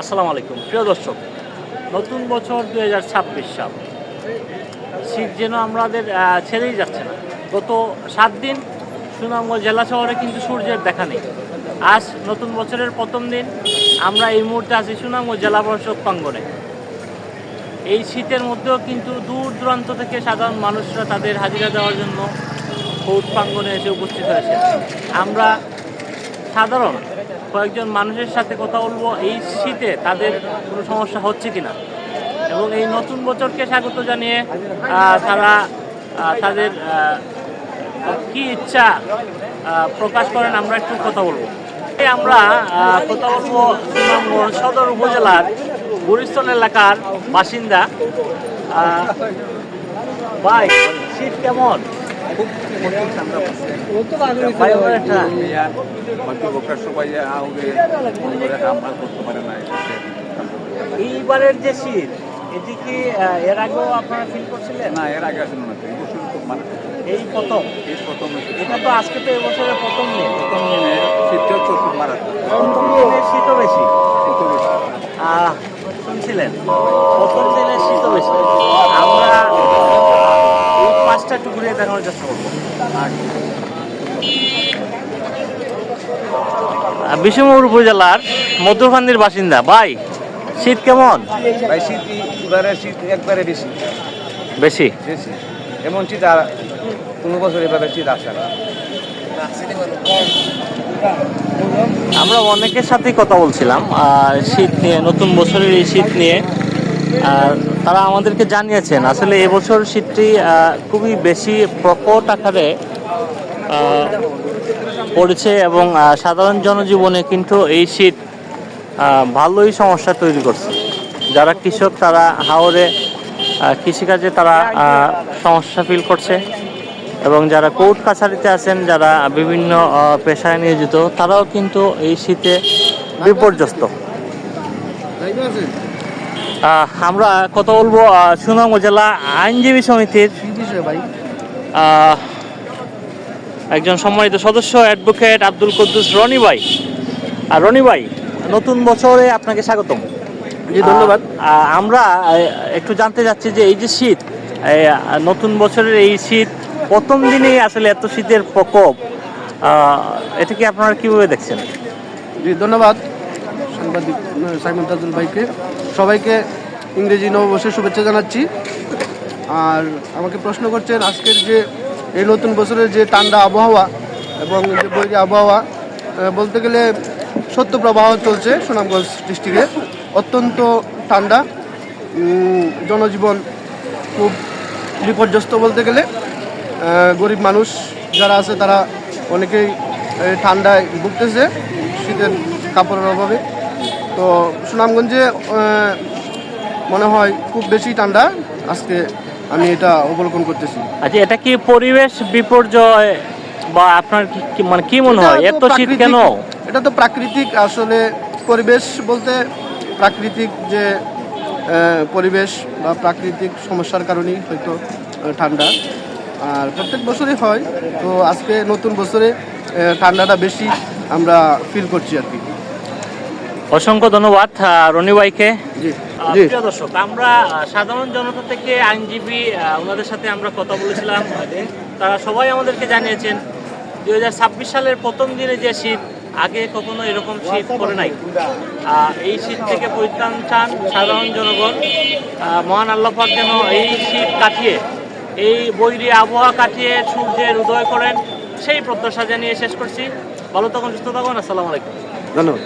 আসসালামু আলাইকুম প্রিয় দর্শক, নতুন বছর 2026 সাল। শীত যেন আমাদের ছেড়েই যাচ্ছে না। গত 7 দিন সুনামগঞ্জ জেলা শহরে কিন্তু সূর্যের দেখা নেই। আজ নতুন বছরের প্রথম দিন, আমরা এই মুহূর্তে আছি সুনামগঞ্জ জেলা প্রশাসক প্রাঙ্গণে। এই শীতের মধ্যেও কিন্তু দূর দূরান্ত থেকে সাধারণ মানুষরা তাদের হাজিরা দেওয়ার জন্য কোর্ট প্রাঙ্গণে এসে উপস্থিত হয়েছে। আমরা সাধারণ কয়েকজন মানুষের সাথে কথা বলবো এই শীতে তাদের কোনো সমস্যা হচ্ছে কিনা, এবং এই নতুন বছরকে স্বাগত জানিয়ে তারা তাদের কি ইচ্ছা প্রকাশ করেন। আমরা একটু কথা বলবো। আমরা কথা বলবো সুনামগঞ্জ সদর উপজেলার গুরিস্তান এলাকার বাসিন্দা। ভাই, শীত কেমন? এইবারের যে শীত, এটি কি এর আগেও আপনারা ফিল করছিলেন? না, এর আগে আসলে না, এই প্রথম। এটা তো আজকে তো এবছরের প্রথম দিন। শীতটা তো খুব মারাত্মক। প্রথম দিনের শীতও বেশি শুনছিলেন, প্রথম দিনের শীতও বেশি। আমরা এই পাঁচটা একটু ঘুরিয়ে দেখানোর চেষ্টা করবো। বিষ্ণুপুর উপজেলার মধ্যখান্দির বাসিন্দা। ভাই, শীত কেমন? ভাই, শীত এবারে শীত একবারে বেশি বেশি বেশি। এমন শীত আর কোনো বছর এভাবে শীত আসে না। আমরা অনেকের সাথেই কথা বলছিলাম শীত নিয়ে, নতুন বছরের এই শীত নিয়ে। তারা আমাদেরকে জানিয়েছেন আসলে এবছর শীতটি খুবই বেশি প্রকট আকারে পড়েছে, এবং সাধারণ জনজীবনে কিন্তু এই শীত ভালোই সমস্যা তৈরি করছে। যারা কৃষক তারা হাওরে কৃষিকাজে তারা সমস্যা ফিল করছে, এবং যারা কোর্ট কাছারিতে আছেন, যারা বিভিন্ন পেশায় নিয়োজিত, তারাও কিন্তু এই শীতে বিপর্যস্ত। আমরা কথা বলবো সুনামগঞ্জ জেলা আইনজীবী সমিতির একজন সম্মানিত সদস্য অ্যাডভোকেট আব্দুল কুদ্দুস রনি ভাই। রনি ভাই, নতুন বছরে আপনাকে স্বাগতম। জি, ধন্যবাদ। আমরা একটু জানতে চাচ্ছি যে এই যে শীত, নতুন বছরের এই শীত প্রথম দিনেই আসলে এত শীতের প্রকোপ, এটা কি আপনারা কীভাবে দেখছেন? জি, ধন্যবাদ সাংবাদিক সাইমন তাজুল ভাইকে। সবাইকে ইংরেজি নববর্ষের শুভেচ্ছা জানাচ্ছি। আর আমাকে প্রশ্ন করছেন আজকের যে এই নতুন বছরের যে ঠান্ডা আবহাওয়া এবং যে বৈরী আবহাওয়া, বলতে গেলে শৈত্যপ্রবাহ চলছে সুনামগঞ্জ ডিস্ট্রিক্টে। অত্যন্ত ঠান্ডা, জনজীবন খুব বিপর্যস্ত বলতে গেলে। গরিব মানুষ যারা আছে তারা অনেকেই ঠান্ডায় ভুগতেছে শীতের কাপড়ের অভাবে। তো সুনামগঞ্জে মনে হয় খুব বেশি ঠান্ডা আজকে, আমি এটা অবলোকন করতেছি। আচ্ছা, এটা কি পরিবেশ বিপর্যয়, বা আপনার কি মানে কি মনে হয় এত শীত কেন? এটা তো প্রাকৃতিক আসলে পরিবেশ বলতে, প্রাকৃতিক যে পরিবেশ বা প্রাকৃতিক সমস্যার কারণেই হয়তো ঠান্ডা। আর প্রত্যেক বছরই হয়, তো আজকে নতুন বছরে ঠান্ডাটা বেশি আমরা ফিল করছি আর কি। অসংখ্য ধন্যবাদ রনি ভাইকে। জি, প্রিয় দর্শক, আমরা সাধারণ জনতা থেকে আইনজীবী ওনাদের সাথে আমরা কথা বলেছিলাম। তারা সবাই আমাদেরকে জানিয়েছেন 2026 সালের প্রথম দিনে যে শীত, আগে কখনো এরকম শীত পড়ে নাই। এই শীত থেকে পরিত্রাণ চান সাধারণ জনগণ। মহান আল্লাহ পাক যেন এই শীত কাটিয়ে, এই বৈরী আবহাওয়া কাটিয়ে সূর্যের উদয় করেন, সেই প্রত্যাশা জানিয়ে শেষ করছি। ভালো থাকুন, সুস্থ থাকুন। আসসালামু আলাইকুম। ধন্যবাদ।